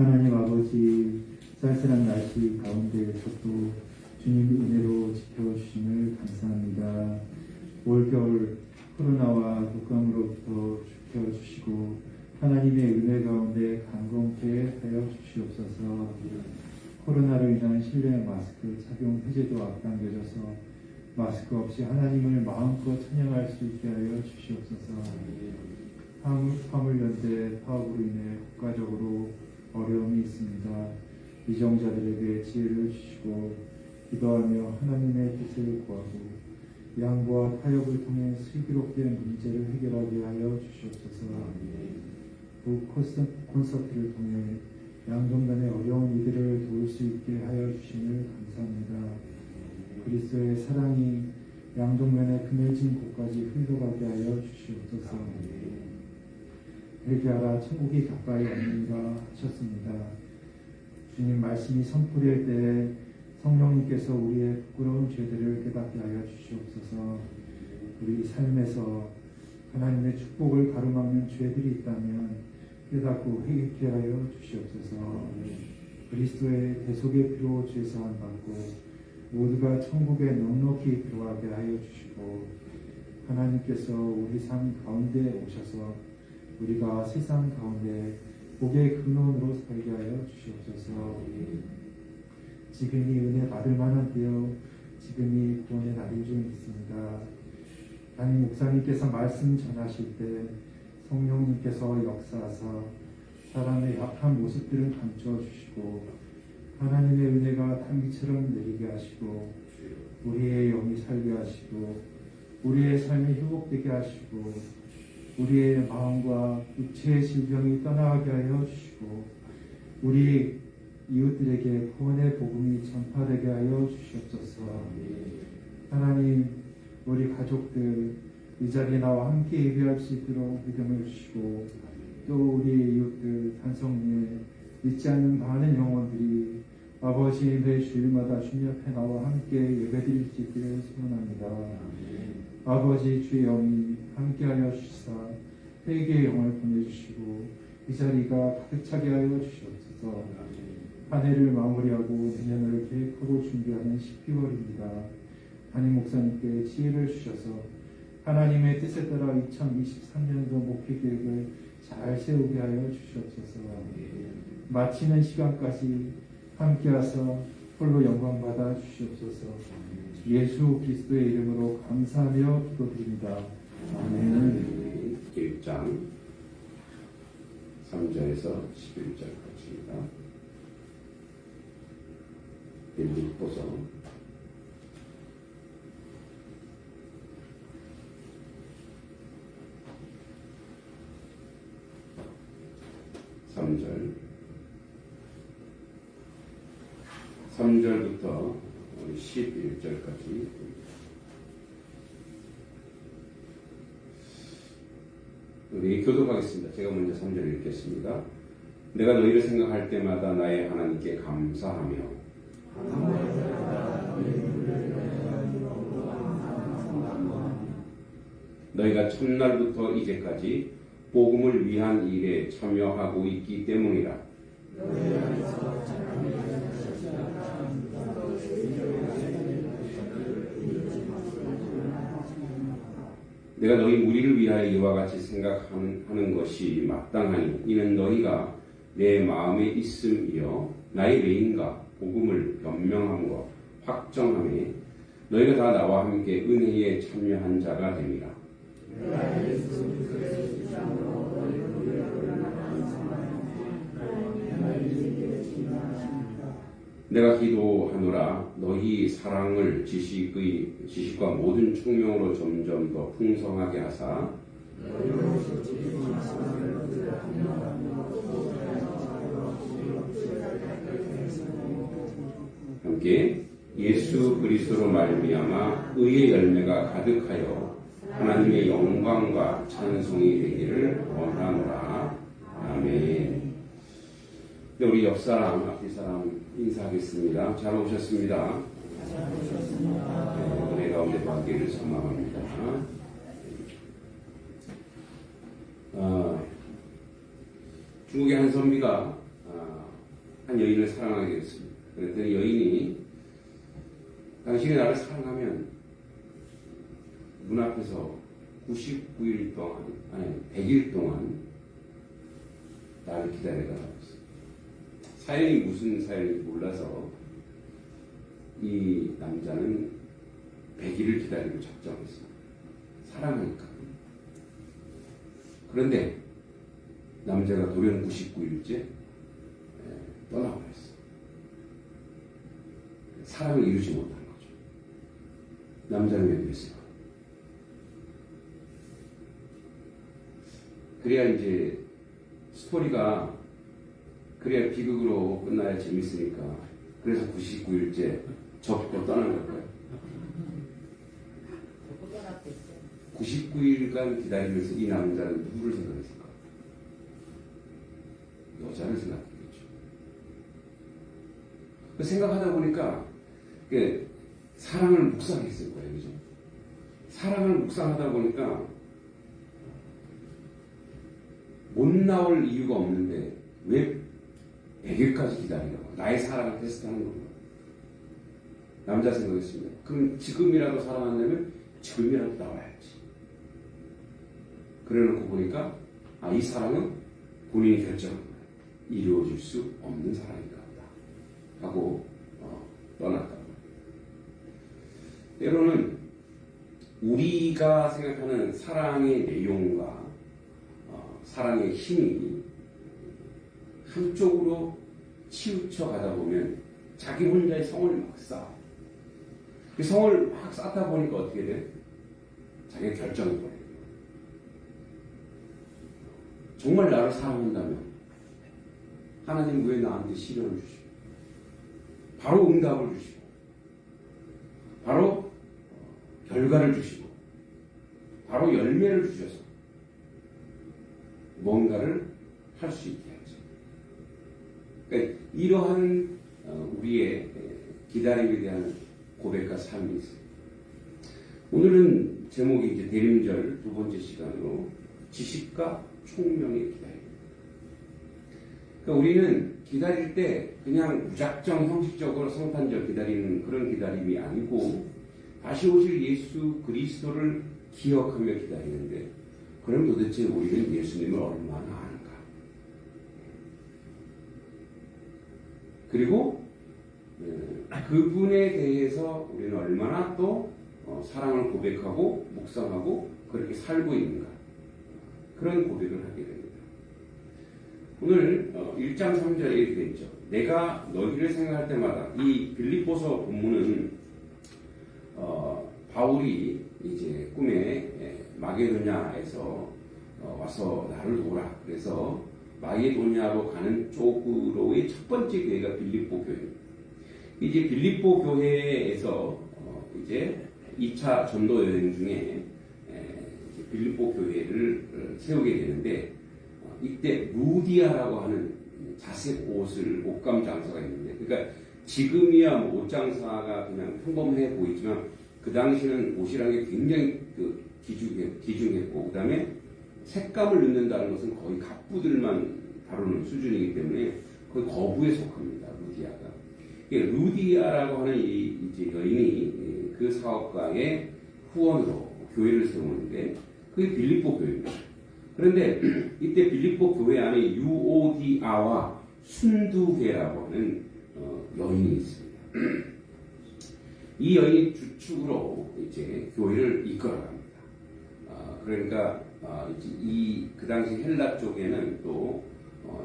하나님 아버지, 쌀쌀한 날씨 가운데에서도 주님의 은혜로 지켜주심을 감사합니다. 올겨울 코로나와 독감으로부터 지켜주시고 하나님의 은혜 가운데 강건케 하여 주시옵소서. 코로나로 인한 실내 마스크 착용 해제도 앞당겨져서 마스크 없이 하나님을 마음껏 찬양할 수 있게 하여 주시옵소서. 화물연대 파업으로 인해 국가적으로 어려움이 있습니다. 이정자들에게 지혜를 주시고 기도하며 하나님의 뜻을 구하고 양보와 타협을 통해 슬기롭게 문제를 해결하게 하여 주시옵소서. 북 콘서트를 통해 양정단의 어려운 이들을 도울 수 있게 하여 주심을 감사합니다. 그리스도의 사랑이 양동면의 그늘진 곳까지 흘러가게 하여 주시옵소서. 회개하라 천국이 가까이 왔느니라 하셨습니다. 주님 말씀이 선포될 때에 성령님께서 우리의 부끄러운 죄들을 깨닫게 하여 주시옵소서. 우리 삶에서 하나님의 축복을 가로막는 죄들이 있다면 깨닫고 회개케 하여 주시옵소서. 그리스도의 대속의 피로 죄사함 받고 모두가 천국에 넉넉히 들어가게 하여 주시고 하나님께서 우리 삶 가운데 오셔서 우리가 세상 가운데 복의 근원으로 살게 하여 주시옵소서. 지금이 은혜 받을 만한 때요, 지금이 구원의 날인 줄 믿습니다. 담임 목사님께서 말씀 전하실 때 성령님께서 역사하사 사람의 약한 모습들을 감춰주시고 하나님의 은혜가 단기처럼 내리게 하시고 우리의 영이 살게 하시고 우리의 삶이 회복되게 하시고 우리의 마음과 육체의 질병이 떠나게 하여 주시고 우리 이웃들에게 구원의 복음이 전파되게 하여 주시옵소서. 하나님, 우리 가족들 이 자리에 나와 함께 예배할 수 있도록 믿음을 주시고 또 우리 이웃들 단성리에 믿지 않는 많은 영혼들이 아버지 매 주일마다 주님 앞에 나와 함께 예배드릴 수 있기를 소원합니다. 아버지 주의 영이 함께하여 주시사 회개의 영을 보내주시고 이 자리가 가득 차게 하여 주시옵소서. 한 해를 마무리하고 내년을 계획하고 준비하는 12월입니다. 담임 목사님께 지혜를 주셔서 하나님의 뜻에 따라 2023년도 목회 계획을 잘 세우게 하여 주시옵소서. 마치는 시간까지 함께하사 홀로 영광받아 주시옵소서. 예수 그리스도의 이름으로 감사하며 기도드립니다. 아멘. 1장 3절에서 11절까지입니다. 빌립보서 3절부터 11절까지 우리 교독하겠습니다. 제가 먼저 3절 읽겠습니다. 내가 너희를 생각할 때마다 나의 하나님께 감사하며 너희가 첫날부터 이제까지 복음을 위한 일에 참여하고 있기 때문이라. 내가 너희 무리를 위하여 이와 같이 생각하는 것이 마땅하니 이는 너희가 내 마음에 있음이여 나의 레인과 복음을 변명함과 확정함에 너희가 다 나와 함께 은혜에 참여한 자가 됨이라. 내가 기도하노라 너희 사랑을 지식과 모든 총명으로 점점 더 풍성하게 하사 함께 예수 그리스도로 말미암아 의의 열매가 가득하여 하나님의 영광과 찬송이 되기를 원하노라. 아멘. 네, 우리 옆사람, 앞뒤사람 인사하겠습니다. 잘 오셨습니다. 네, 은혜 가운데 받기를 소망합니다. 중국의 한 선비가 한 여인을 사랑하게 되었습니다. 그랬더니 여인이 당신이 나를 사랑하면 문 앞에서 99일 동안, 아니 100일 동안 나를 기다려달라고 했어요. 사연이 무슨 사연인지 몰라서 이 남자는 100일을 기다리고 작정했어요. 사랑하니까. 그런데 남자가 돌연 99일째 떠나버렸어. 사랑을 이루지 못한 거죠. 남자는 왜 그랬을까? 그래야 이제 스토리가 그래야 비극으로 끝나야 재밌으니까 그래서 99일째 접고 떠난 걸까요? 99일간 기다리면서 이 남자는 누구를 생각했을까? 여자를 생각했겠죠. 그 생각하다 보니까 사랑을 묵상했을 거예요. 그죠? 사랑을 묵상하다 보니까 못 나올 이유가 없는데 왜 100일까지 기다리라고? 나의 사랑을 테스트하는 건가? 남자 생각했습니다. 그럼 지금이라도 사랑한다면 지금이라도 나와야지. 그래놓고 보니까 이 사랑은 본인이 결정한 거야. 이루어질 수 없는 사랑인가 보다 하고 떠났다. 때로는 우리가 생각하는 사랑의 내용과 사랑의 힘이 한쪽으로 치우쳐 가다 보면 자기 혼자의 성을 막 쌓아. 그 성을 막 쌓다 보니까 어떻게 돼? 자기가 결정해버려요. 정말 나를 사랑한다면 하나님 왜 나한테 시련을 주시고 바로 응답을 주시고 바로 결과를 주시고 바로 열매를 주셔서 뭔가를 할 수 있게 하죠. 그러니까 이러한 우리의 기다림에 대한 고백과 삶이 있습니다. 오늘은 제목이 이제 대림절 두 번째 시간으로 지식과 총명의 기다림. 그러니까 우리는 기다릴 때 그냥 무작정 형식적으로 성탄절 기다리는 그런 기다림이 아니고 다시 오실 예수 그리스도를 기억하며 기다리는데 그럼 도대체 우리는 예수님을 얼마나 아는가? 그리고 그분에 대해서 우리는 얼마나 또 사랑을 고백하고 묵상하고 그렇게 살고 있는가? 그런 고백을 하게 됩니다. 오늘 1장 3절에 이렇게 되어 있죠. 내가 너희를 생각할 때마다 이 빌립보서 본문은 바울이 이제 꿈에 마게도냐에서 와서 나를 도우라. 그래서 마게도냐로 가는 쪽으로의 첫 번째 교회가 빌립보 교회입니다. 이제 빌립보 교회에서 이제 2차 전도 여행 중에 빌립보 교회를 세우게 되는데 이때 루디아라고 하는 자색 옷감 장사가 있는데 그러니까 지금이야 뭐 옷 장사가 그냥 평범해 보이지만 그 당시는 옷이라는 게 굉장히 귀중했고 그 다음에 색감을 넣는다는 것은 거의 갑부들만 다루는 수준이기 때문에 거의 거부에 속합니다. 루디아가. 루디아라고 하는 이제 여인이 그 사업가의 후원으로 교회를 세우는데 그게 빌립보 교회입니다. 그런데 이때 빌립보 교회 안에 유오디아와 순두계라고 하는 여인이 있습니다. 이 여인이 주축으로 이제 교회를 이끌어갑니다. 그러니까 그 당시 헬라 쪽에는 또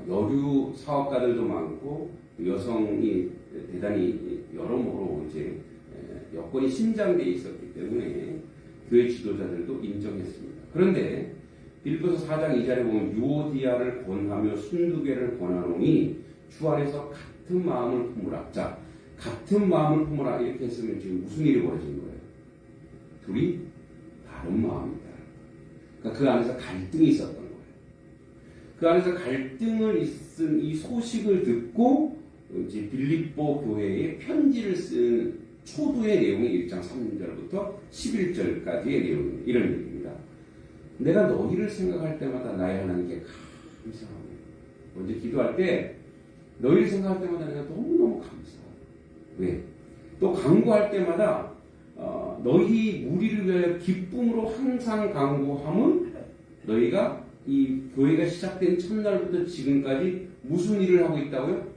여류 사업가들도 많고 여성이 대단히 여러모로 이제 여건이 신장돼 있었기 때문에 교회 지도자들도 인정했습니다. 그런데 빌립보서 4장 2절에 보면 유오디아를 권하며 순두계를 권하노니 주 안에서 같은 마음을 품으라. 자, 같은 마음을 품으라 이렇게 했으면 지금 무슨 일이 벌어진 거예요? 둘이 다른 마음이다. 그러니까 그 안에서 갈등이 있었던 거예요. 그 안에서 갈등을 있은 이 소식을 듣고 이제 빌립보 교회에 편지를 쓴 초두의 내용이 1장 3절부터 11절까지의 내용입니다. 이런 얘기입니다. 내가 너희를 생각할 때마다 나의 하나님께 감사하며 먼저 기도할 때 너희를 생각할 때마다 내가 너무너무 감사하다. 왜? 또 강구할 때마다 너희 무리를 위하여 기쁨으로 항상 강구함은 너희가 이 교회가 시작된 첫날부터 지금까지 무슨 일을 하고 있다고요?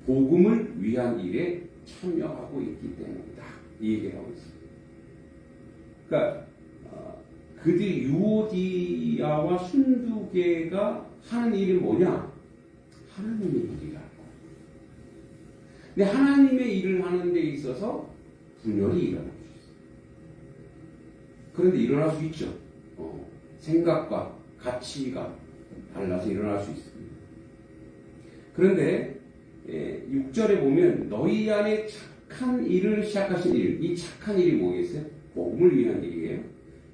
복음을 위한 일에 참여하고 있기 때문이다. 이 얘기를 하고 있습니다. 그러니까 그들 유오디아와 순두계가 하는 일이 뭐냐? 하나님의 일이라는 거예요. 근데 하나님의 일을 하는 데 있어서 분열이 일어날 수 있어요. 그런데 일어날 수 있죠. 생각과 가치가 달라서 일어날 수 있습니다. 그런데 6절에 보면 너희 안에 착한 일을 시작하신 일, 이 착한 일이 뭐겠어요? 복음을 위한 일이에요.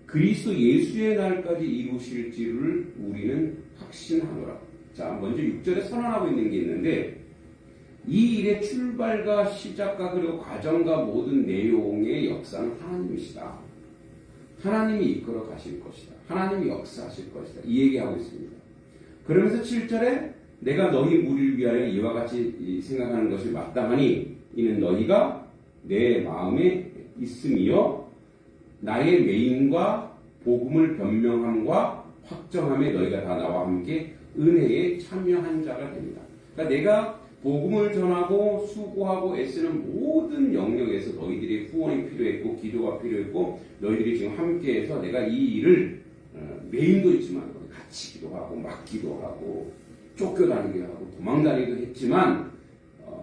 그리스도 예수의 날까지 이루실 줄을 우리는 확신하노라. 자, 먼저 6절에 선언하고 있는 게 있는데 이 일의 출발과 시작과 그리고 과정과 모든 내용의 역사는 하나님이시다. 하나님이 이끌어 가실 것이다. 하나님이 역사하실 것이다. 이 얘기하고 있습니다. 그러면서 7절에 내가 너희 무리를 위하여 이와 같이 생각하는 것이 마땅하니 이는 너희가 내 마음에 있음이요 나의 메인과 복음을 변명함과 확정함에 너희가 다 나와 함께 은혜에 참여한 자가 됩니다. 그러니까 내가 복음을 전하고 수고하고 애쓰는 모든 영역에서 너희들의 후원이 필요했고 기도가 필요했고 너희들이 지금 함께해서 내가 이 일을 메인도 있지만 같이 기도하고 맡기도 하고 쫓겨다니기도 하고 도망다니기도 했지만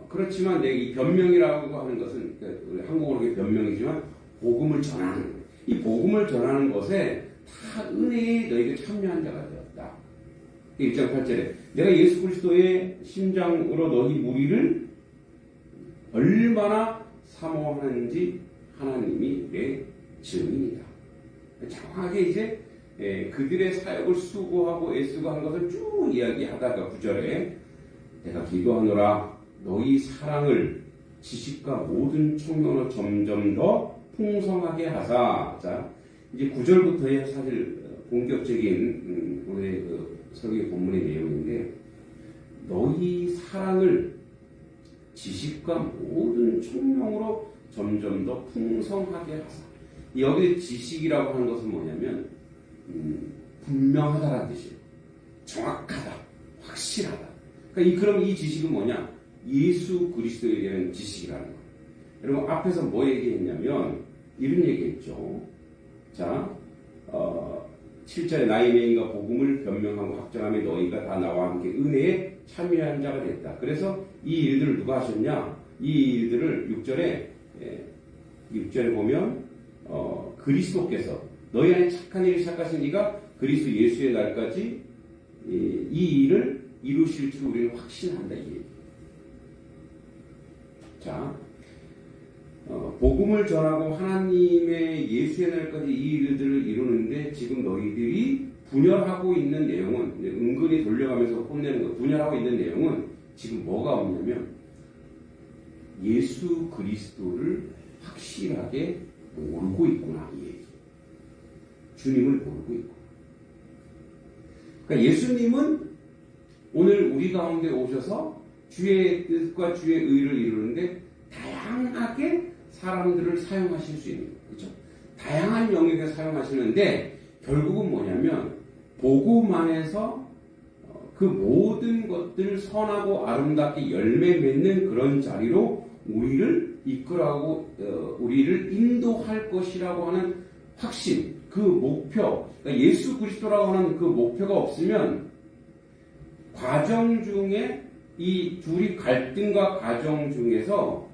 그렇지만 내 이 변명이라고 하는 것은 한국어로 변명이지만 복음을 전하는 거예요. 이 복음을 전하는 것에 다 은혜에 너희가 참여한 자가 되었다. 1장 8절에 내가 예수 그리스도의 심장으로 너희 무리를 얼마나 사모하는지 하나님이 내 증인이다. 정확하게 이제 그들의 사역을 수고하고 애쓰고 한 것을 쭉 이야기하다가 9절에 내가 기도하노라 너희 사랑을 지식과 모든 총명으로 점점 더 풍성하게 하사. 자, 이제 9절부터의 사실 본격적인 우리의 그 설교 본문의 내용인데 너희 사랑을 지식과 모든 총명으로 점점 더 풍성하게 하사. 여기 지식이라고 하는 것은 뭐냐면 분명하다라는 뜻이에요. 정확하다, 확실하다. 그러니까 그럼 이 지식은 뭐냐? 예수 그리스도에 대한 지식이라는 거예요. 여러분 앞에서 뭐 얘기했냐면 이런 얘기했죠. 자, 7절에 나의 메인과 복음을 변명하고 확정하며 너희가 다 나와 함께 은혜에 참여한 자가 됐다. 그래서 이 일들을 누가 하셨냐? 이 일들을 6절에 보면 그리스도께서 너희 안에 착한 일을 시작하신 이가 그리스도 예수의 날까지 이 일을 이루실 줄 우리는 확신한다. 이 얘기. 자, 복음을 전하고 하나님의 예수의 날까지 이 일들을 이루는데 지금 너희들이 분열하고 있는 내용은 은근히 돌려가면서 혼내는 거 분열하고 있는 내용은 지금 뭐가 없냐면 예수 그리스도를 확실하게 모르고 있구나 이 얘기. 주님을 모르고 있고. 그러니까 예수님은 오늘 우리 가운데 오셔서 주의 뜻과 주의 의를 이루는데 다양하게 사람들을 사용하실 수 있는 거죠. 그렇죠? 다양한 영역에 사용하시는데 결국은 뭐냐면 복음 안에서 그 모든 것들 선하고 아름답게 열매 맺는 그런 자리로 우리를 이끌어가고 우리를 인도할 것이라고 하는 확신, 그 목표, 그러니까 예수 그리스도라고 하는 그 목표가 없으면 과정 중에 이 둘이 갈등과 과정 중에서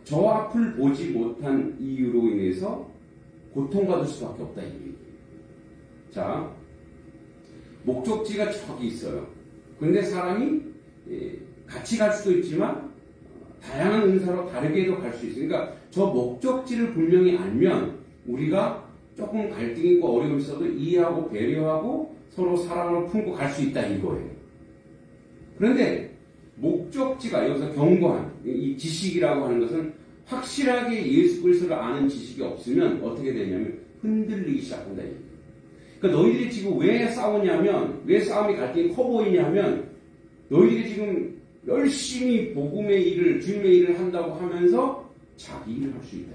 저 앞을 보지 못한 이유로 인해서 고통받을 수밖에 없다 이 얘기예요. 자, 목적지가 저기 있어요. 그런데 사람이 같이 갈 수도 있지만 다양한 은사로 다르게도 갈 수 있어요. 그러니까 저 목적지를 분명히 알면 우리가 조금 갈등이 있고 어려움이 있어도 이해하고 배려하고 서로 사랑을 품고 갈 수 있다 이거예요. 그런데 목적지가 여기서 견고한 이 지식이라고 하는 것은 확실하게 예수 그리스도를 아는 지식이 없으면 어떻게 되냐면 흔들리기 시작한다. 그러니까 너희들이 지금 왜 싸우냐면 왜 싸움이 갈등이 커 보이냐면 너희들이 지금 열심히 복음의 일을, 주님의 일을 한다고 하면서 자기 일을 할 수 있다.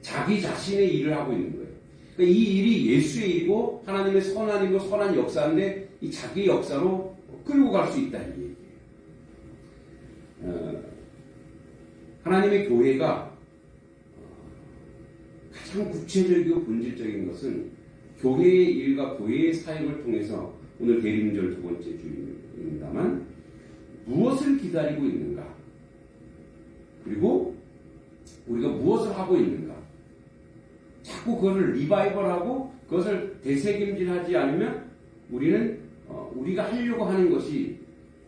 자기 자신의 일을 하고 있는 거예요. 그러니까 이 일이 예수의 일이고 하나님의 선한 일이고 선한 역사인데 이 자기 역사로 끌고 갈 수 있다. 이 얘기예요. 하나님의 교회가 가장 구체적이고 본질적인 것은 교회의 일과 교회의 사역을 통해서 오늘 대림절 두 번째 주일입니다만 무엇을 기다리고 있는가? 그리고 우리가 무엇을 하고 있는가? 자꾸 그것을 리바이벌하고 그것을 되새김질하지 않으면 우리는 우리가 하려고 하는 것이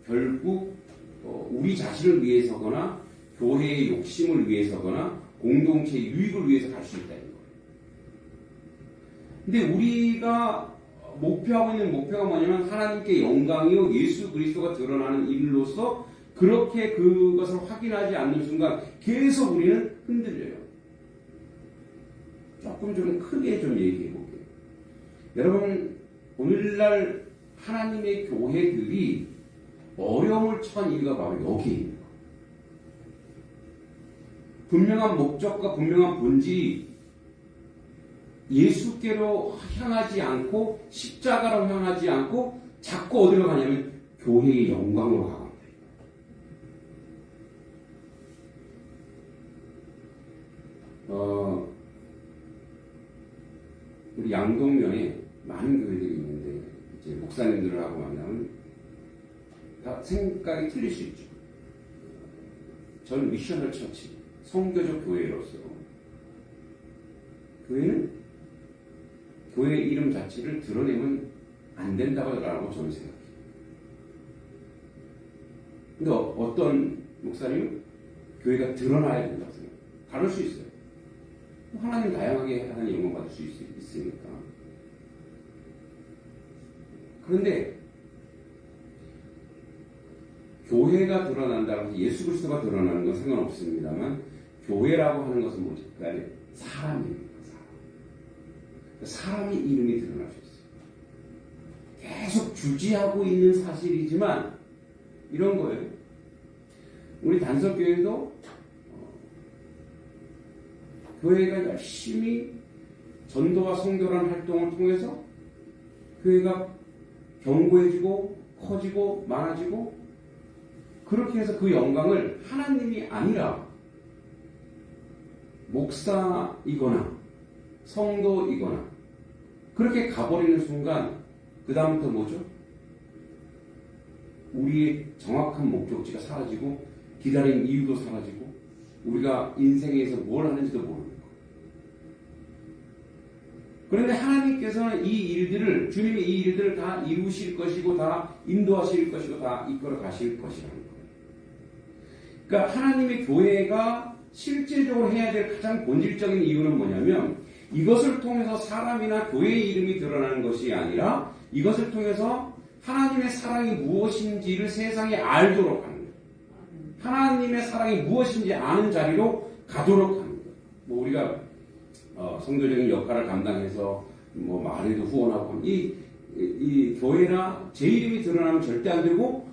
결국 우리 자신을 위해서거나 교회의 욕심을 위해서거나 공동체의 유익을 위해서 갈 수 있다는 거예요. 근데 우리가 목표하고 있는 목표가 뭐냐면 하나님께 영광이요 예수 그리스도가 드러나는 일로서 그렇게 그것을 확인하지 않는 순간 계속 우리는 흔들려요. 조금 좀 크게 좀 얘기해 볼게요. 여러분, 오늘날 하나님의 교회들이 어려움을 처한 이유가 바로 여기입니다. 분명한 목적과 분명한 본질이 예수께로 향하지 않고 십자가로 향하지 않고 자꾸 어디로 가냐면 교회의 영광으로 가갑니다. 우리 양동면에 많은 교회들이 있는데 이제 목사님들하고 만나면 다 생각이 틀릴 수 있죠. 저는 미셔널 처치, 성교적 교회로서 교회는 교회의 이름 자체를 드러내면 안 된다고 저는 생각해요. 근데 어떤 목사님은 교회가 드러나야 된다고 생각해요. 다를 수 있어요. 하나님 다양하게 하나님 영광 받을 수 있으니까. 그런데 교회가 드러난다고 해서 예수 그리스도가 드러나는 건 상관없습니다만 교회라고 하는 것은 뭐죠? 그 안에 사람입니다. 사람의 이름이 드러날 수 있어요. 계속 주지하고 있는 사실이지만 이런 거예요. 우리 단석교회도 교회가 열심히 전도와 성교라는 활동을 통해서 교회가 견고해지고 커지고 많아지고 그렇게 해서 그 영광을 하나님이 아니라 목사이거나 성도이거나 그렇게 가버리는 순간 그 다음부터 뭐죠? 우리의 정확한 목적지가 사라지고 기다린 이유도 사라지고 우리가 인생에서 뭘 하는지도 모르는 거예요. 그런데 하나님께서는 이 일들을 주님이 이 일들을 다 이루실 것이고 다 인도하실 것이고 다 이끌어 가실 것이라는 거예요. 그러니까 하나님의 교회가 실질적으로 해야 될 가장 본질적인 이유는 뭐냐면 이것을 통해서 사람이나 교회의 이름이 드러나는 것이 아니라 이것을 통해서 하나님의 사랑이 무엇인지를 세상에 알도록 하는 거예요. 하나님의 사랑이 무엇인지 아는 자리로 가도록 하는 거예요. 뭐 우리가 성도적인 역할을 감당해서 뭐 말에도 후원하고 이 교회나 제 이름이 드러나면 절대 안 되고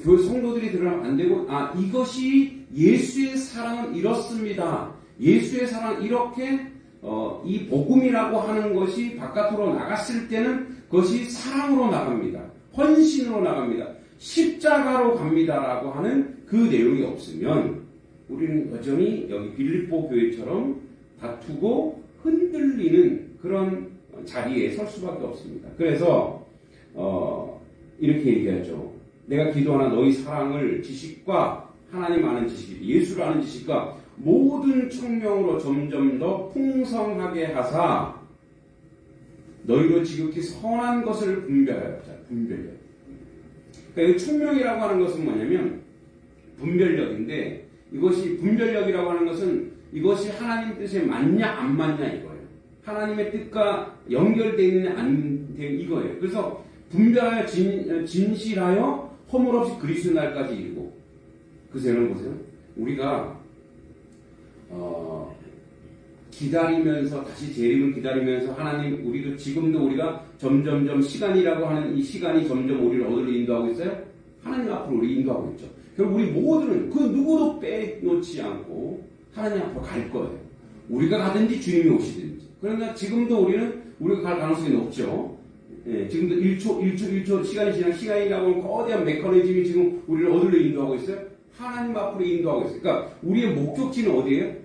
교회 성도들이 드러나면 안 되고 이것이 예수의 사랑은 이렇습니다. 예수의 사랑은 이렇게 이 복음이라고 하는 것이 바깥으로 나갔을 때는 그것이 사랑으로 나갑니다. 헌신으로 나갑니다. 십자가로 갑니다라고 하는 그 내용이 없으면 우리는 여전히 여기 빌립보 교회처럼 다투고 흔들리는 그런 자리에 설 수밖에 없습니다. 그래서 이렇게 얘기하죠. 내가 기도하나 너희 사랑을 지식과 하나님 아는 지식, 예수를 아는 지식과 모든 청명으로 점점 더 풍성하게 하사 너희로 지극히 선한 것을 분별하자. 분별력. 그러니까 이 청명이라고 하는 것은 뭐냐면 분별력인데 이것이 분별력이라고 하는 것은 이것이 하나님 뜻에 맞냐 안 맞냐 이거예요. 하나님의 뜻과 연결되어 있느냐 안 되는 이거예요. 그래서 분별하여 진실하여 허물 없이 그리스도 날까지 이르고 그새는 보세요. 우리가 기다리면서 다시 재림을 기다리면서 하나님 우리도 지금도 우리가 점점점 시간이라고 하는 이 시간이 점점 우리를 어디로 인도하고 있어요? 하나님 앞으로 우리 인도하고 있죠. 결국 우리 모두는 그 누구도 빼놓지 않고 하나님 앞으로 갈 거예요. 우리가 가든지 주님이 오시든지. 그러나 지금도 우리가 갈 가능성이 높죠. 예, 지금도 1초 시간이 지난 시간이라고 하는 거대한 메커니즘이 지금 우리를 어디로 인도하고 있어요? 하나님 앞으로 인도하고 있어요. 그러니까 우리의 목적지는 어디예요?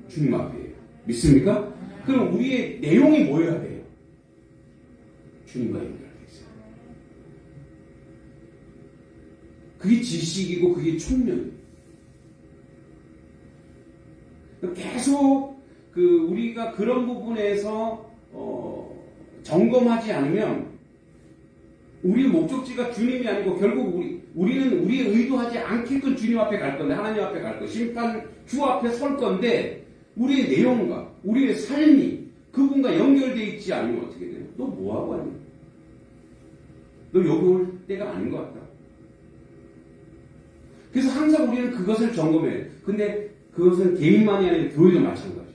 주님 앞이에요. 믿습니까? 그럼 우리의 내용이 뭐여야 돼요? 주님과 연결되어 있어요. 그게 지식이고 그게 총명이에요. 계속 우리가 그런 부분에서 점검하지 않으면 우리의 목적지가 주님이 아니고 결국 우리는 우리의 의도하지 않게끔 주님 앞에 갈 건데 하나님 앞에 갈 거 심판 주 앞에 설 건데 우리의 내용과 우리의 삶이 그분과 연결되어 있지 않으면 어떻게 돼요? 너 뭐하고 왔니? 너 여기 올 때가 아닌 것 같다. 그래서 항상 우리는 그것을 점검해요. 근데 그것은 개인만이 아니라 교회도 마찬가지예요.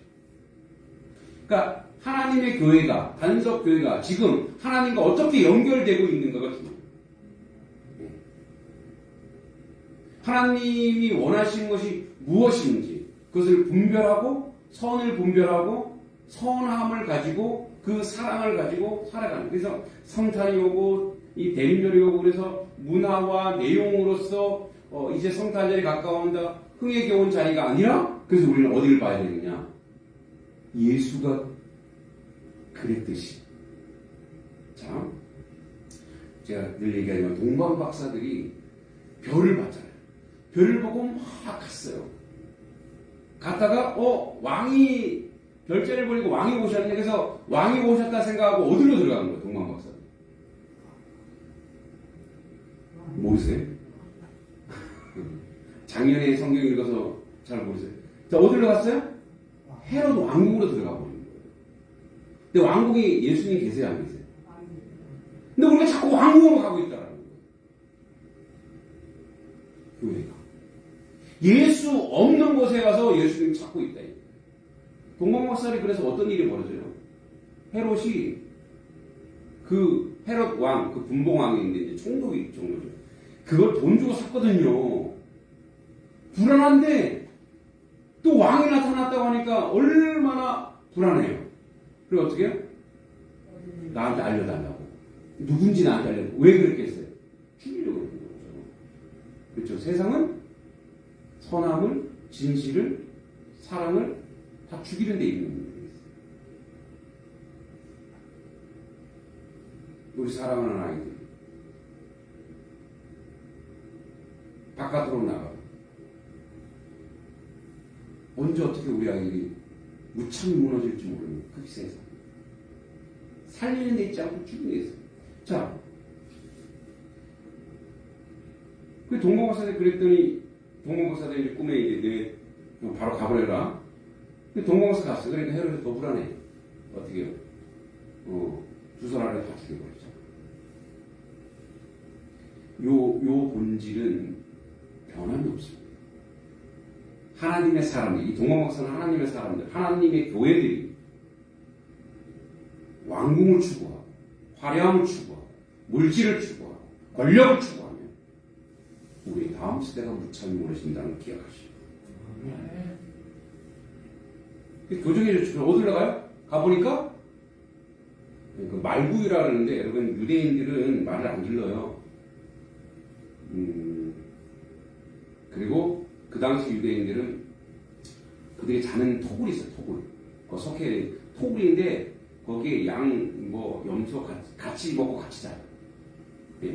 그러니까 하나님의 교회가, 단석 교회가 지금 하나님과 어떻게 연결되고 있는가가 중요해요. 하나님이 원하시는 것이 무엇인지 그것을 분별하고 선을 분별하고 선함을 가지고 그 사랑을 가지고 살아가는. 그래서 성탄이 오고 이 대림절이 오고 그래서 문화와 내용으로서 이제 성탄절이 가까운다. 흥에 겨운 자리가 아니라 그래서 우리는 어디를 봐야 되느냐? 예수가 그랬듯이. 자, 제가 늘 얘기하지만 동방 박사들이 별을 봤잖아요. 별을 보고 막 갔어요. 갔다가 왕이 별자리를 보니까 왕이 오셨는데 그래서 왕이 오셨다 생각하고 어디로 들어간 거예요? 동방 박사. 모르세요? 작년에 성경 읽어서 잘 모르세요. 자, 어디로 갔어요? 헤롯 왕궁으로 들어가 버린 거예요. 근데 왕궁에 예수님 계세요, 안 계세요? 근데 우리가 자꾸 왕궁으로 가고 있다라는 거예요. 교회가. 예수 없는 곳에 가서 예수님 찾고 있다. 동방박사리 그래서 어떤 일이 벌어져요? 헤롯이 헤롯 왕, 분봉왕인데 이제 총독이 정도죠. 그걸 돈 주고 샀거든요. 불안한데 또 왕이 나타났다고 하니까 얼마나 불안해요. 그리고 어떻게 해요? 나한테 알려달라고. 누군지 나한테 알려달라고. 왜 그렇게 했어요? 죽이려고 했던 거죠. 그렇죠. 세상은 선함을, 진실을, 사랑을 다 죽이는 데 있는 거예요. 우리 사랑하는 아이들 바깥으로 나가 언제 어떻게 우리 아이들이 무참히 무너질지 모르는 그 세상. 살리는 데 있지 않고 죽이는 데 있어요. 자, 그 동방박사들 그랬더니 동방박사들이 꿈에 이제 바로 가버려라. 동방박사 갔어. 그러니까 헤롯이 더 불안해. 어떻게 해요? 주소 아래 다 죽여버리죠. 요 본질은 변함이 없습니다. 하나님의 사람들, 이 동방박사는 하나님의 사람들, 하나님의 교회들이 왕궁을 추구하고, 화려함을 추구하고, 물질을 추구하고, 권력을 추구하면 우리 다음 세대가 무참히 무너진다는 걸 기억하시오. 교정해 줬죠. 어디로 가요? 가보니까 그 말구유라 그러는데 여러분 유대인들은 말을 안 길러요. 그리고 그 당시 유대인들은 그들이 자는 토굴이 있어요. 토굴. 그 석회 토굴인데 거기에 염소 같이 먹고 같이 자요.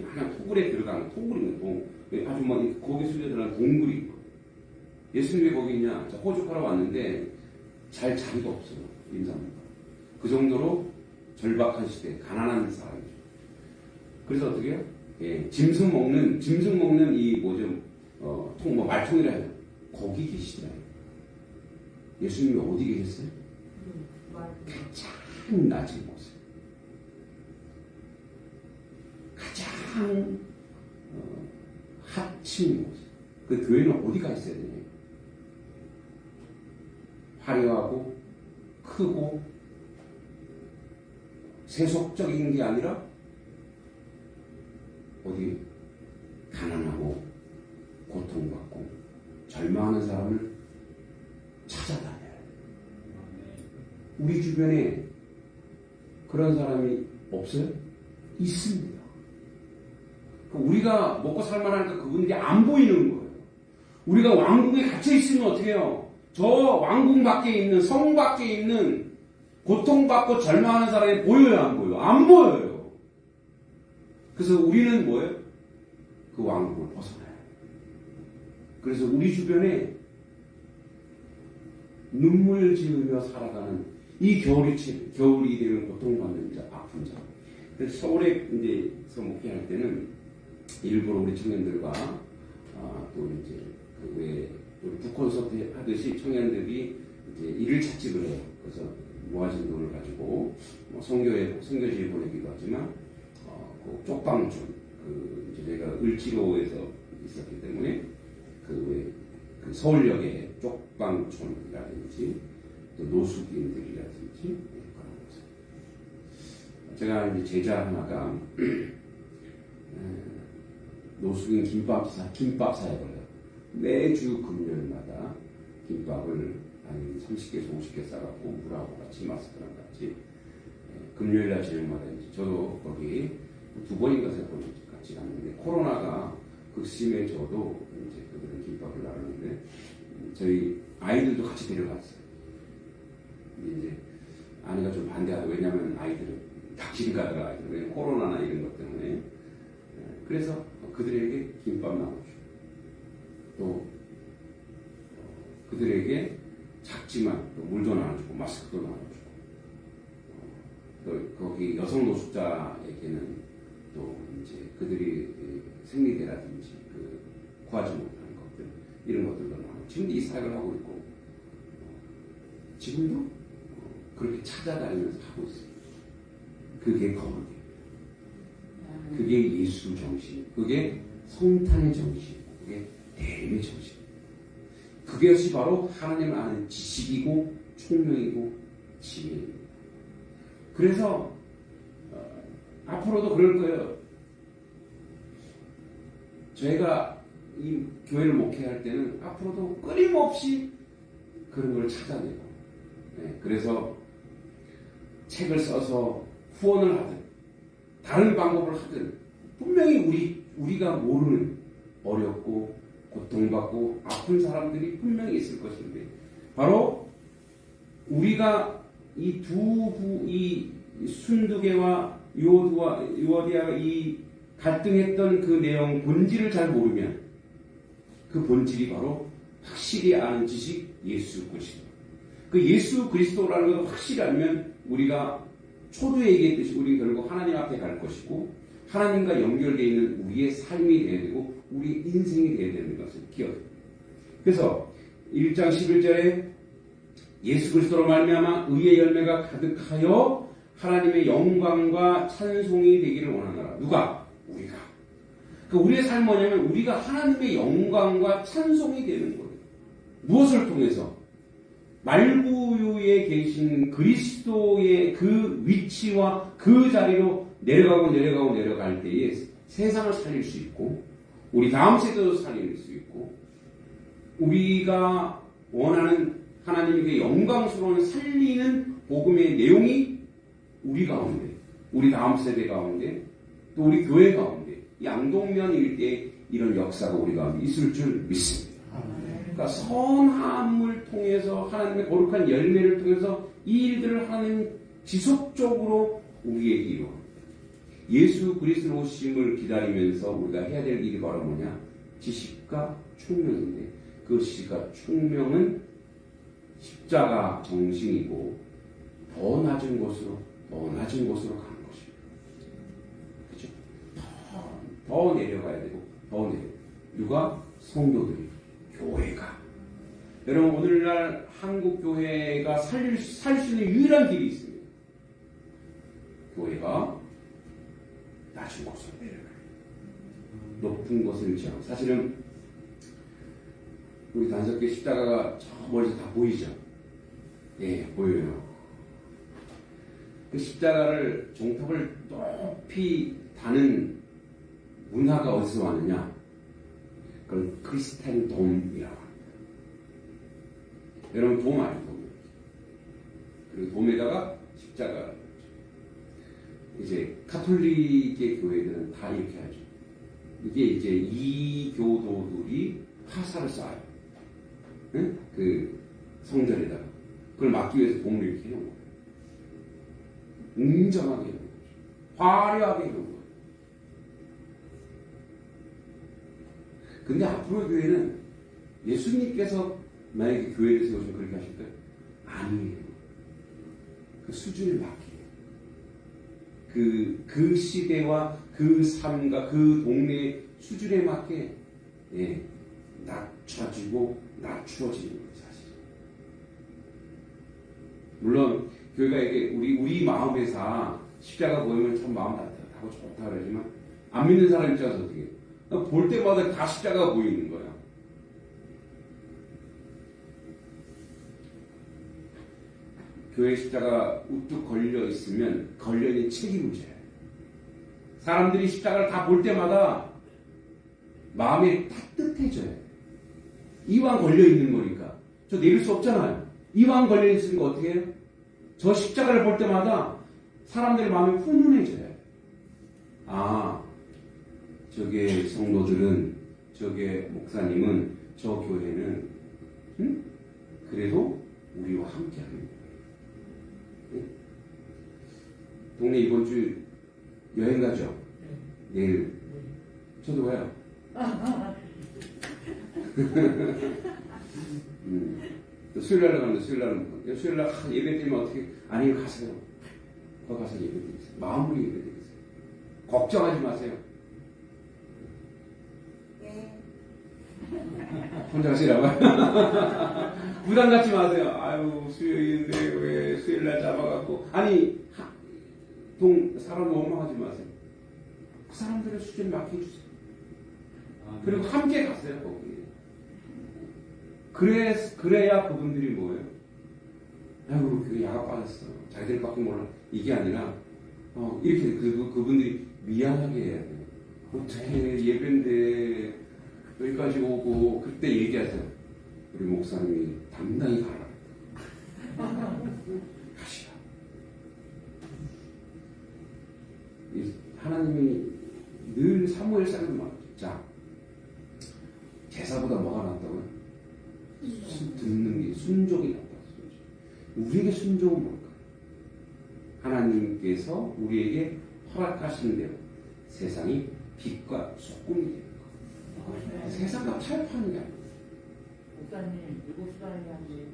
하나 토굴에 들어가는 토굴이면 아주 거기 숨겨 들어가는 동굴이. 예수님이 왜 거기 있냐? 호주하러 왔는데 잘 자리도 없어요. 임산부가. 그 정도로 절박한 시대, 가난한 사람이죠. 그래서 어떻게 해요? 짐승 먹는 이 말통이라 해요. 거기 계시더라고요. 예수님이 어디 계셨어요? 가장 낮은 곳에. 가장 하층인 곳에. 그 교회는 어디가 있어야 되냐? 화려하고 크고 세속적인 게 아니라 어디 가난하고 고통받고 절망하는 사람을 찾아다녀요. 우리 주변에 그런 사람이 없어요? 있습니다. 우리가 먹고 살만하니까 그분들이 안 보이는 거예요. 우리가 왕궁에 갇혀 있으면 어떻게 해요? 저 왕궁 밖에 있는, 성 밖에 있는 고통받고 절망하는 사람이 보여요, 안 보여요? 안 보여요. 그래서 우리는 뭐예요? 그 왕궁을 벗어나요. 그래서 우리 주변에 눈물 지으며 살아가는 이 겨울이 되면 고통받는 자, 아픈 자. 그래서 서울에 이제서 목회할 때는 일부러 우리 청년들과 또 이제 그 외에 우리 북콘서트 하듯이 청년들이 이제 일을 찾집을 해요. 그래서 모아진 돈을 가지고 선교지에 보내기도 하지만 그 쪽방촌 이제 저희가 을지로에서 있었기 때문에 그 서울역의 쪽방촌이라든지 또 노숙인들이라든지 그런 곳에 제가 이제 제자 하나가 노숙인 김밥 사역을 매주 금요일마다 김밥을 한 30개에서 50개 싸갖고 물하고 같이 마스크랑 같이 금요일날 저녁마다 이제 저도 거기 2번인가 3번 같이 갔는데 코로나가 극심해져도 이제 그들은 김밥을 나르는데 저희 아이들도 같이 데려갔어요. 근데 이제 아내가 좀 반대하고 왜냐하면 아이들은 닥치는 가더라 아이들 코로나나 이런 것 때문에 그래서 그들에게 김밥 나눠주고 또 그들에게 작지만 또 물도 나눠주고 마스크도 나눠주고 또 거기 여성 노숙자에게는 또 이제 그들이 생리대라든지 구하지 못하는 것들 이런 것들도 나눠 지금도 이 사역을 하고 있고 지금도 그렇게 찾아다니면서 하고 있습니다. 그게 거룩이에요. 그게 예수 정신, 그게 성탄의 정신, 그게 대림의 정신. 그것이 바로 하나님을 아는 지식이고 총명이고 지혜입니다. 그래서 앞으로도 그럴 거예요. 저희가 이 교회를 목회할 때는 앞으로도 끊임없이 그런 걸 찾아내고 그래서 책을 써서 후원을 하든 다른 방법을 하든 분명히 우리가 모르는 어렵고 고통받고 아픈 사람들이 분명히 있을 것인데 바로 우리가 이 순두개와 유어디아가 이 갈등했던 그 내용 본질을 잘 모르면 그 본질이 바로 확실히 아는 지식 예수 그리스도. 그 예수 그리스도라는 것을 확실히 알면 우리가 초두에 얘기했듯이 우리는 결국 하나님 앞에 갈 것이고 하나님과 연결되어 있는 우리의 삶이 되어야 되고 우리의 인생이 되어야 되는 것을 기억해요. 그래서 1장 11절에 예수 그리스도로 말미암아 의의 열매가 가득하여 하나님의 영광과 찬송이 되기를 원하노라. 누가? 우리가. 그 우리의 삶은 뭐냐면 우리가 하나님의 영광과 찬송이 되는 거예요. 무엇을 통해서? 말구유에 계신 그리스도의 그 위치와 그 자리로 내려갈 때에 세상을 살릴 수 있고 우리 다음 세대도 살릴 수 있고 우리가 원하는 하나님께 영광스러운 살리는 복음의 내용이 우리 가운데 우리 다음 세대 가운데 또 우리 교회 가운데 양동면 일대에 이런 역사가 우리 가운데 있을 줄 믿습니다. 그러니까 선함을 통해서 하나님의 거룩한 열매를 통해서 이 일들을 하나님 지속적으로 우리에게 이루어 예수 그리스도 오심을 기다리면서 우리가 해야 될 일이 바로 뭐냐? 지식과 총명인데 그 지식과 총명은 십자가 정신이고 더 낮은 곳으로 가는 것입니다. 그렇죠? 더 내려가야 되고 누가? 성도들이 교회가. 여러분 오늘날 한국 교회가 살 수 있는 유일한 길이 있습니다. 교회가 낮은 곳으로 내려가요. 높은 곳을 지향. 사실은 우리 단석계 십자가가 저 멀리서 다 보이죠? 예, 보여요. 그 십자가를 종탑을 높이 다는 문화가 어디서 왔느냐? 그건 크리스탄 돔이라고 합니다. 여러분 돔 아니에요? 돔. 그리고 돔에다가 십자가. 이제 카톨릭의 교회들은 다 이렇게 하죠. 이게 이제 이교도들이 화살을 쏴요. 응? 그 성전에다가. 그걸 막기 위해서 돔을 이렇게 해놓은 거예요. 웅장하게 해놓은 거죠. 화려하게 해놓은 거예요. 근데 앞으로 교회는 예수님께서 만약에 교회를 세우시면 그렇게 하실까요? 아니에요. 그 수준을 맞게. 그 시대와 그 삶과 그 동네의 수준에 맞게 낮춰지고 낮추어지는 거예요, 사실. 물론 교회가 이게 우리 마음에서 십자가 보이면 참 마음 따뜻하고 좋다 그러지만 안 믿는 사람 입장에서 어떻게 해요? 볼 때마다 다 십자가 보이는 거야. 교회 십자가 우뚝 걸려 있으면 걸려 있는 책임을 져요. 사람들이 십자가를 다 볼 때마다 마음이 따뜻해져요. 이왕 걸려 있는 거니까. 저 내릴 수 없잖아요. 이왕 걸려 있으니까 어떻게 해요? 저 십자가를 볼 때마다 사람들의 마음이 훈훈해져요. 아, 저게 성도들은, 저게 목사님은, 저 교회는, 그래도 우리와 함께 합니다. 동네 이번 주 여행 가죠? 내일. 저도 가요. 수요일 날 가는데, 수요일 날 예배 드리면 어떻게, 아니, 가세요. 거기 가서 예배 드리세요. 마음으로 예배 드리세요. 걱정하지 마세요. 혼자 가시라고요? 부담 갖지 마세요. 아유, 수요일인데 왜 수요일 날 잡아갖고. 아니, 사람 원망하지 마세요. 그 사람들의 수준에 맡겨주세요. 그리고 함께 가세요, 거기. 그래야 그분들이 뭐예요? 아이고, 그 야가 빠졌어. 자기들밖에 몰라. 이게 아니라, 이렇게 그분들이 미안하게 해야 돼요. 어떻게 예배인데 여기까지 오고, 그때 얘기하세요. 우리 목사님이 당당히 가라. 가시라. 하나님이 늘 사무엘 사람을 말하죠. 자, 제사보다 뭐가 낫다고요? 듣는 게 순종이 낫다. 우리에게 순종은 뭘까? 하나님께서 우리에게 허락하시는 대로 세상이 빛과 소금이 되는 거. 세상과 타협하는 게 아니에요. 목사님 7시 반에 간대요.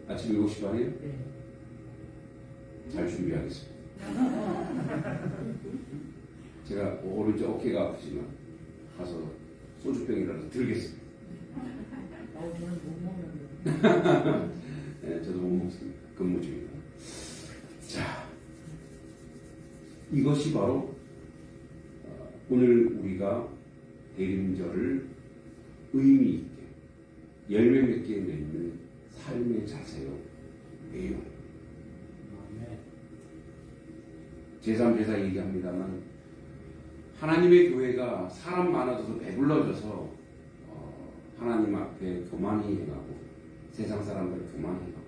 아침 7시 반에 네. 잘 준비하겠습니다. 제가 오른쪽 어깨가 아프지만 가서 소주병이라도 들겠습니다. 저는 못 먹는데. 네, 저도 못 먹습니다. 근무 중입니다. 자, 이것이 바로 오늘 우리가 대림절을 의미 있게 열매 맺게 맺는 삶의 자세요. 내용. 제3, 제사 얘기합니다만 하나님의 교회가 사람 많아져서 배불러져서 하나님 앞에 교만히 행하고 세상 사람들을 교만히 행하고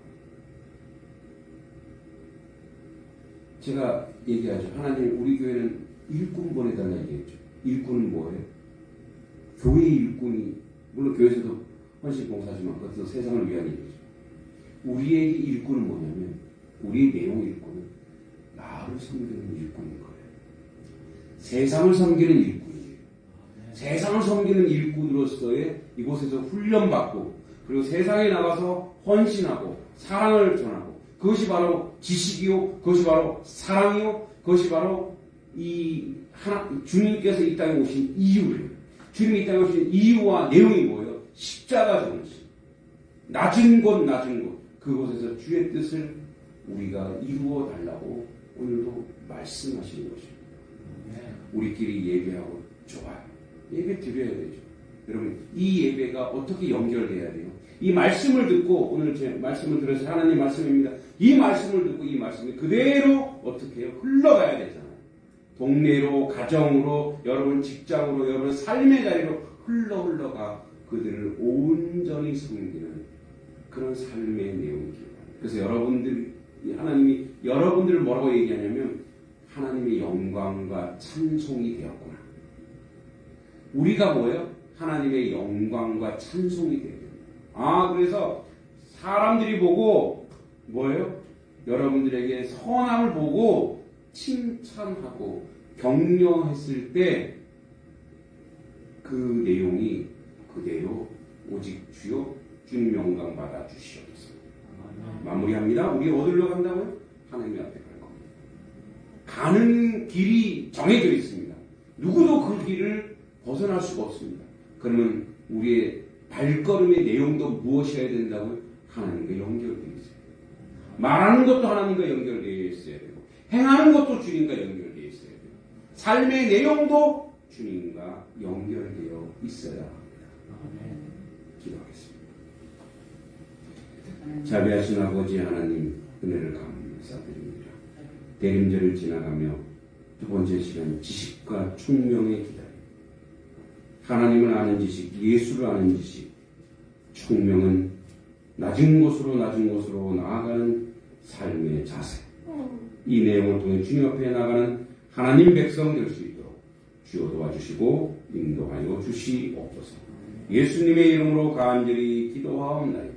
제가 얘기하죠. 하나님 우리 교회는 일꾼 보내달라 얘기했죠. 일꾼은 뭐예요? 교회의 일꾼이 물론 교회에서도 헌신 봉사지만 그것도 세상을 위한 일이죠. 우리에게 일꾼은 뭐냐면 우리의 내용 일꾼은 나를 섬기는 일꾼인 거예요. 세상을 섬기는 일꾼이에요. 세상을 섬기는 일꾼으로서의 이곳에서 훈련받고 그리고 세상에 나가서 헌신하고 사랑을 전하고 그것이 바로 지식이요, 그것이 바로 사랑이요, 그것이 바로 주님께서 이 땅에 오신 이유예요. 주님이 이 땅에 오신 이유와 내용이 뭐예요? 십자가 정신. 낮은 곳 그곳에서 주의 뜻을 우리가 이루어 달라고 오늘도 말씀하시는 것입니다. 우리끼리 예배하고 좋아요. 예배 드려야 되죠. 여러분 이 예배가 어떻게 연결돼야 돼요? 이 말씀을 듣고 오늘 제 말씀을 들어서 하나님 말씀입니다. 이 말씀을 듣고 이 말씀이 그대로 어떻게 해요? 흘러가야 되잖아요. 동네로, 가정으로, 여러분 직장으로, 여러분 삶의 자리로 흘러가 그들을 온전히 섬기는 그런 삶의 내용이기도 합니다. 그래서 하나님이 여러분들을 뭐라고 얘기하냐면 하나님의 영광과 찬송이 되었구나. 우리가 뭐예요? 하나님의 영광과 찬송이 되어야 됩니다. 그래서 사람들이 보고 뭐예요? 여러분들에게 선함을 보고 칭찬하고 격려했을 때 그 내용이 그대로 오직 주여 주님 영광 받아 주시옵소서. 마무리합니다. 우리 어디로 간다고요? 하나님 앞에 갈 겁니다. 가는 길이 정해져 있습니다. 누구도 그 길을 벗어날 수가 없습니다. 그러면 우리의 발걸음의 내용도 무엇이어야 된다고요? 하나님과 연결되어 있어요. 말하는 것도 하나님과 연결되어 있어야 되고 행하는 것도 주님과 연결되어 있어야 돼요. 삶의 내용도 주님과 연결되어 있어야 합니다. 기도하겠습니다. 자비하신 아버지 하나님 은혜를 감사드립니다. 대림절을 지나가며 두 번째 시간 지식과 총명의 기다림. 하나님을 아는 지식, 예수를 아는 지식, 총명은 낮은 곳으로 나아가는 삶의 자세. 이 내용을 통해 주님 앞에 나가는 하나님 백성 될 수 있도록 주여 도와주시고 인도하여 주시옵소서. 예수님의 이름으로 간절히 기도하옵나이다.